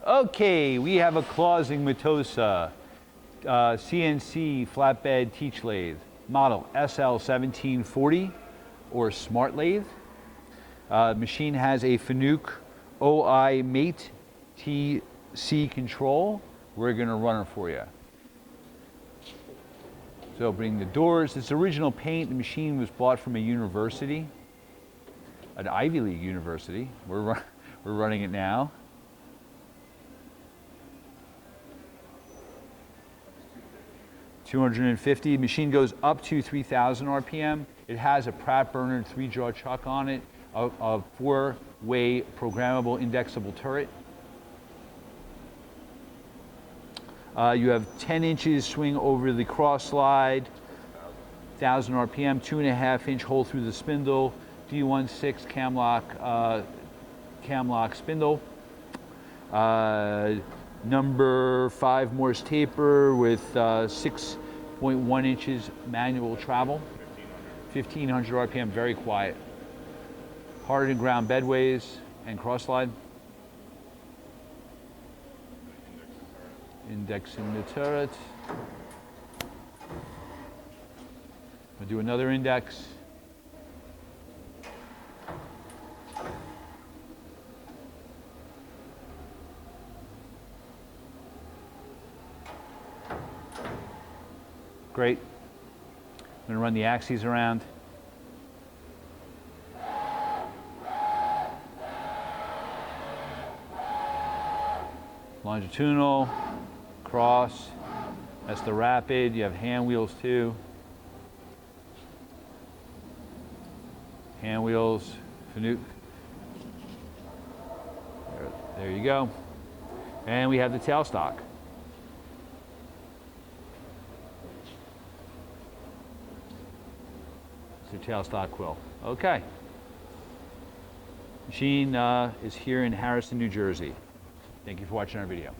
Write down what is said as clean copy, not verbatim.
Okay, we have a CLAUSING-METOSA CNC flatbed teach lathe, model SL1740 or smart lathe. Machine has a FANUC OI Mate TC control. We're going to run it for you. So bring the doors. It's original paint. The machine was bought from a university, an Ivy League university. We're running it now. $250. Machine goes up to 3,000 RPM. It has a Pratt Bernard 3-jaw chuck on it, a 4-way programmable indexable turret. You have 10 inches swing over the cross slide, 1,000 RPM, 2.5-inch hole through the spindle, D16 CAMLOK spindle. Number 5 Morse taper with 6.1 inches manual travel, 1,500 RPM, very quiet. Hardened ground bedways and cross slide. Indexing the turret. I'll do another index. Great. I'm going to run the axes around. Longitudinal, cross, that's the rapid. You have hand wheels too. Hand wheels, FANUC. There you go. And we have the tailstock. It's a tailstock quill. Okay. Machine is here in Harrison, New Jersey. Thank you for watching our video.